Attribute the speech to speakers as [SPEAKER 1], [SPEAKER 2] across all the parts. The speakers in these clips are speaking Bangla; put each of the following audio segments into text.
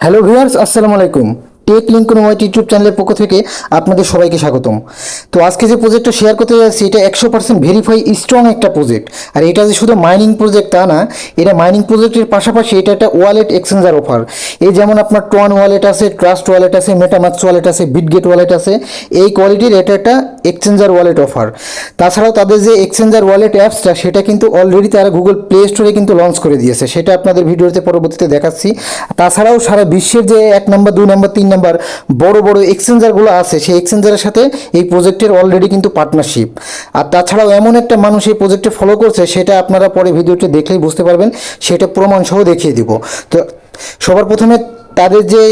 [SPEAKER 1] হ্যালো ভিউয়ার্স, আসসালামু আলাইকুম। টেক লিঙ্ক কোনোমাইট ইউটিউব চ্যানেলের পক্ষ থেকে আপনাদের সবাইকে স্বাগতম। তো আজকে যে প্রজেক্টটা শেয়ার করতে যাচ্ছি এটা 100% ভেরিফাই স্ট্রং একটা প্রজেক্ট। আর এটা যে শুধু মাইনিং প্রজেক্ট তা না, এটা মাইনিং প্রজেক্টের পাশাপাশি এটা একটা ওয়ালেট এক্সচেঞ্জার অফার। এই যেমন আপনার টন ওয়ালেট আছে, ট্রাস্ট ওয়ালেট আছে, মেটামাক্স ওয়ালেট আছে, বিটগেট ওয়ালেট আছে, এই কোয়ালিটির এটা একটা এক্সচেঞ্জার ওয়ালেট অফার। তাছাড়াও তাদের যে এক্সচেঞ্জার ওয়ালেট অ্যাপসটা সেটা কিন্তু অলরেডি তারা গুগল প্লে স্টোরে কিন্তু লঞ্চ করে দিয়েছে, সেটা আপনাদের ভিডিওতে পরবর্তীতে দেখাচ্ছি। তাছাড়াও সারা বিশ্বের যে 1 নম্বর 2 নম্বর 3 নম্বর বড় বড় এক্সচেঞ্জারগুলো আছে সেই এক্সচেঞ্জারের সাথে এই প্রজেক্টের অলরেডি কিন্তু পার্টনারশিপ। আর তাছাড়াও এমন একটা মানুষ এই প্রজেক্টে ফলো করছে, সেটা আপনারা পরে ভিডিওটি দেখলেই বুঝতে পারবেন, সেটা প্রমাণ সহ দেখিয়ে দিব। তো সবার প্রথমে তাদের যে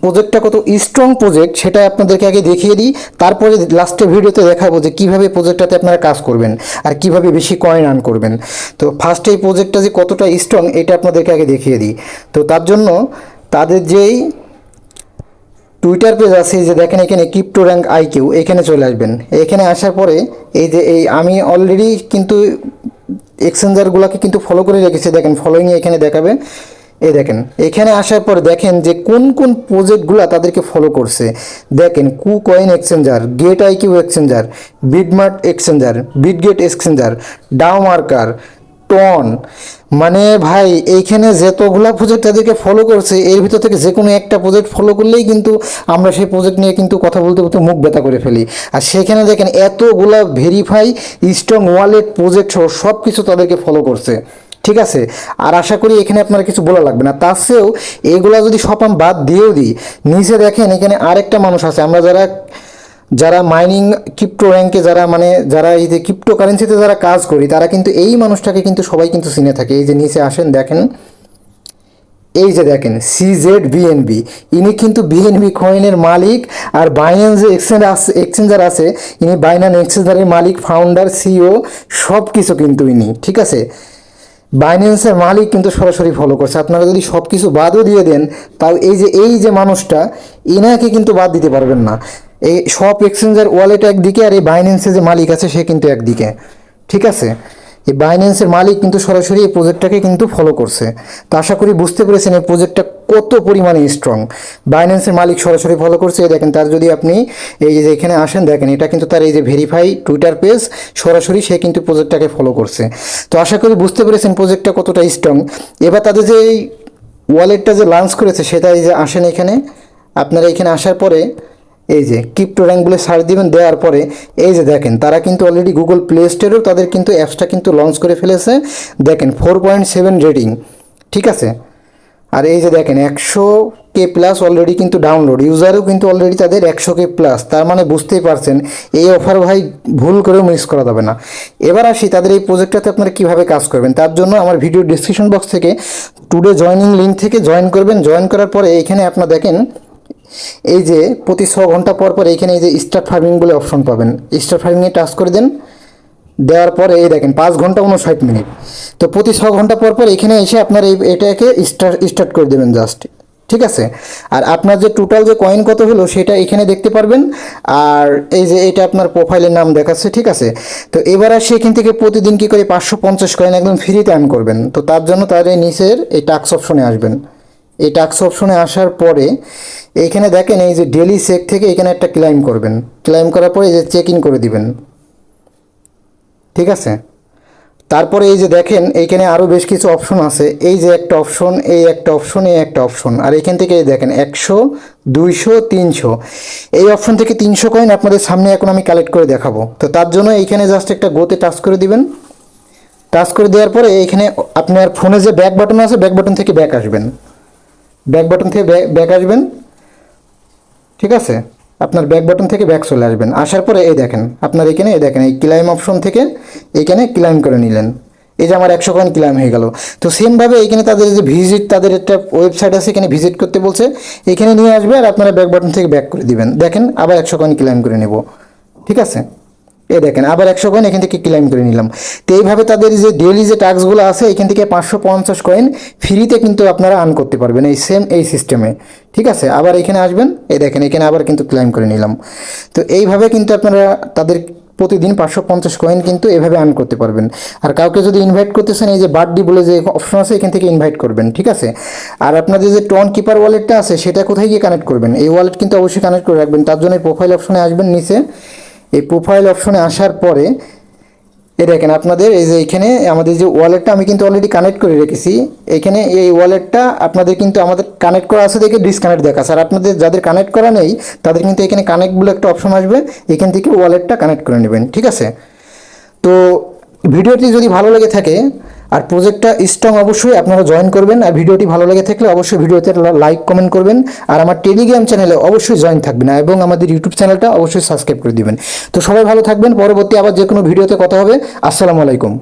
[SPEAKER 1] প্রজেক্টটা কত স্ট্রং প্রজেক্ট সেটা আপনাদেরকে আগে দেখিয়ে দিই, তারপরে লাস্টে ভিডিওতে দেখাবো যে কীভাবে প্রজেক্টটাতে আপনারা কাজ করবেন আর কিভাবে বেশি কয়েন আর্ন করবেন। তো ফার্স্টে এই প্রজেক্টটা যে কতটা স্ট্রং এটা আপনাদেরকে আগে দেখিয়ে দিই। তো তার জন্য তাদের যেই টুইটার পেজ আছে, যে দেখেন এখানে ক্রিপ্টো র্যাঙ্ক আইকিউ, এখানে চলে আসবেন। এখানে আসার পরে এই যে আমি অলরেডি কিন্তু এক্সচেঞ্জারগুলোকে কিন্তু ফলো করে রেখেছি, দেখেন ফলোইংয়ে এখানে দেখাবে। এই দেখেন এখানে আসার পর দেখেন যে কোন কোন প্রজেক্টগুলো তাদেরকে ফলো করছে। দেখেন coin exchanger, Gate IQ exchanger, BitMart exchanger, Bitget exchanger, DAO Maker, TON. মানে ভাই এইখানে যতগুলা প্রজেক্ট তাদেরকে ফলো করছে এর ভিতর থেকে যে কোনো একটা প্রজেক্ট ফলো করলেই কিন্তু আমরা সেই প্রজেক্ট নিয়ে কিন্তু কথা বলতে বলতে মুখ ব্যথা করে ফেলি। আর সেখানে দেখেন এতগুলা ভেরিফাই স্ট্রং ওয়ালেট প্রজেক্ট সহ সব কিছু তাদেরকে ফলো করছে, ঠিক আছে। আর আশা করি এখানে আপনার কিছু বলা লাগবে না। তার চেয়েও এগুলা যদি সব আমি বাদ দিয়েও দিই, নিচে দেখেন এখানে আরেকটা মানুষ আছে, আমরা যারা যারা মাইনিং ক্রিপ্টো র্যাঙ্কে যারা এই যে ক্রিপ্টো কারেন্সিতে যারা কাজ করি তারা কিন্তু এই মানুষটাকে কিন্তু সবাই কিন্তু চিনে থাকে। এই যে নিচে আসেন দেখেন, এই যে দেখেন সিজেড বিএনবি, ইনি কিন্তু বিএনবি কয়েনের মালিক। আর বাইন্যান্স যে এক্সচেঞ্জার আছে, ইনি বাইন্যান্স এক্সচেঞ্জারের মালিক, ফাউন্ডার, সিইও, সব কিছু কিন্তু ইনি, ঠিক আছে। বাইন্যান্সের মালিক কিন্তু সরাসরি ফলো করছে। আপনারা যদি সব কিছু বাদও দিয়ে দেন তাও এই যে মানুষটা, ইনাকে কিন্তু বাদ দিতে পারবেন না। এই সব এক্সচেঞ্জার ওয়ালেট একদিকে আর এই বাইন্যান্সের যে মালিক আছে সে কিন্তু একদিকে, ঠিক আছে। এই বাইন্যান্সের মালিক কিন্তু সরাসরি এই প্রজেক্টটাকে কিন্তু ফলো করছে। তো আশা করি বুঝতে পেরেছেন এই প্রজেক্টটা কত পরিমাণে স্ট্রং। বাইন্যান্সের মালিক সরাসরি ফলো করছে। দেখেন তার যদি আপনি এই যে এখানে আসেন দেখেন এটা কিন্তু তার এই যে ভেরিফাই টুইটার পেজ, সরাসরি সে কিন্তু প্রজেক্টটাকে ফলো করছে। তো আশা করি বুঝতে পেরেছেন প্রজেক্টটা কতটা স্ট্রং। এবার তাদের যে এই ওয়ালেটটা যে লঞ্চ করেছে সেটা এই যে আসেন এখানে, আপনারা এখানে আসার পরে এই যে ক্রিপ্টো র্যাঙ্ক বলে সার্চ দিবেন, দেওয়ার পরে এই যে দেখেন তারা কিন্তু অলরেডি গুগল প্লে স্টোরেও তাদের কিন্তু অ্যাপসটা কিন্তু লঞ্চ করে ফেলেছে। দেখেন 4.7 রেটিং, ঠিক আছে। আর এই যে দেখেন 100K প্লাস অলরেডি কিন্তু ডাউনলোড, ইউজারও কিন্তু অলরেডি তাদের 100K প্লাস। তার মানে বুঝতেই পারছেন এই অফার ভাই ভুল করেও মিস করা যাবে না। এবার আসি তাদের এই প্রজেক্টটাতে আপনারা কীভাবে কাজ করবেন। তার জন্য আমার ভিডিও ডিসক্রিপশন বক্স থেকে টুডে জয়নিং লিঙ্ক থেকে জয়েন করবেন। জয়েন করার পরে এইখানে আপনারা দেখেন এই যে প্রতি 6 ঘন্টা পর পর এইখানে এই যে স্টার্ট ফার্মিং বলে অপশন পাবেন, স্টার্ট ফার্মিংয়ে টাচ করে দেন। দেওয়ার পরে এই দেখেন 5 ঘন্টা 59 মিনিট। তো প্রতি 6 ঘন্টা পর পর এখানে এসে আপনার এটাকে স্টার্ট করে দেবেন জাস্ট, ঠিক আছে। আর আপনার যে টোটাল যে কয়েন কত হলো সেটা এখানে দেখতে পারবেন। আর এই যে এটা আপনার প্রোফাইলের নাম দেখাচ্ছে, ঠিক আছে। তো এবার আসে এখান থেকে প্রতিদিন কী করে 550 কয়েন একদম ফ্রিতে আর্ন করবেন। তো তার জন্য তার এই নিচের এই টাস্ক অপশনে আসবেন। এই টাস্ক অপশনে আসার পরে এইখানে দেখেন এই যে ডেলি চেক থেকে এখানে একটা ক্লাইম করবেন। ক্লাইম করার পরে এই যে চেক ইন করে দিবেন, ঠিক আছে। তারপরে এই যে দেখেন এইখানে আরও বেশ কিছু অপশন আছে। এই যে একটা অপশন, এই একটা অপশন, এই একটা অপশন। আর এইখান থেকে এই দেখেন 100, 200, 300, এই অপশন থেকে 300 কয়েন আপনাদের সামনে এখন আমি কালেক্ট করে দেখাবো। তো তার জন্য এইখানে জাস্ট একটা গোতে টাচ করে দিবেন। টাচ করে দেওয়ার পরে এইখানে আপনার ফোনে যে ব্যাক বাটন আছে, ব্যাক বাটন থেকে ব্যাক আসবেন, ব্যাক বাটন থেকে ব্যাক আসবেন, ঠিক আছে। আপনার ব্যাক বাটন থেকে ব্যাক চলে আসবেন। আসার পরে এই দেখেন আপনার এখানে এই দেখেন এই ক্লাইম অপশন থেকে এখানে ক্লাইম করে নিলেন। এই যে আমার 100 কয়েন ক্লাইম হয়ে গেল। তো সেমভাবে এখানে তাদের যে ভিজিট, তাদের একটা ওয়েবসাইট আছে, এখানে ভিজিট করতে বলছে, এখানে নিয়ে আসবে আর আপনারা ব্যাক বাটন থেকে ব্যাক করে দিবেন। দেখেন আবার 100 কয়েন ক্লাইম করে নেব, ঠিক আছে। এই দেখেন আবার 100 কয়েন এখান থেকে ক্লেম করে নিলাম। তো এইভাবে তাদের যে ডেইলি যে টাস্কগুলো আছে এখান থেকে 550 কয়েন ফ্রিতে কিন্তু আপনারা আর্ন করতে পারবেন এই সেম এই সিস্টেমে, ঠিক আছে। আবার এখানে আসবেন, এই দেখেন এখানে আবার কিন্তু ক্লেম করে নিলাম। তো এইভাবে কিন্তু আপনারা তাদের প্রতিদিন 550 কয়েন কিন্তু এভাবে আর্ন করতে পারবেন। আর কাউকে যদি ইনভাইট করতেছেন, এই যে বার্থডে বলে যে অপশন আছে, এখান থেকে ইনভাইট করবেন, ঠিক আছে। আর আপনাদের যে টন কিপার ওয়ালেটটা আছে সেটা কোথায় গিয়ে কানেক্ট করবেন, এই ওয়ালেট কিন্তু অবশ্যই কানেক্ট করে রাখবেন। তার জন্য এই প্রোফাইল অপশনে আসবেন, নিচে এই প্রোফাইল অপশনে আসার পরে এই দেখেন আপনাদের এই যে এখানে আমাদের যে ওয়ালেটটা আমি কিন্তু অলরেডি কানেক্ট করে রেখেছি, এখানে এই ওয়ালেটটা আপনাদের কিন্তু আমাদের কানেক্ট করা আছে দেখে ডিসকানেক্ট দেখাচ্ছে। আর আপনাদের যাদের কানেক্ট করা নেই তাদের কিন্তু এখানে কানেক্ট বলে একটা অপশন আসবে, এখান থেকে ওয়ালেটটা কানেক্ট করে নেবেন, ঠিক আছে। তো ভিডিওটি যদি ভালো লেগে থাকে আর প্রজেক্টটা স্ট্রং, অবশ্যই আপনারা জয়েন করবেন। আর ভিডিওটি ভালো লেগে থাকলে অবশ্যই ভিডিওতে লাইক কমেন্ট করবেন। আর আমার টেলিগ্রাম চ্যানেলে অবশ্যই জয়েন থাকবেন এবং আমাদের ইউটিউব চ্যানেলটা অবশ্যই সাবস্ক্রাইব করে দিবেন। তো সবাই ভালো থাকবেন, পরবর্তী আবার যে কোনো ভিডিওতে কথা হবে। আসসালামু আলাইকুম।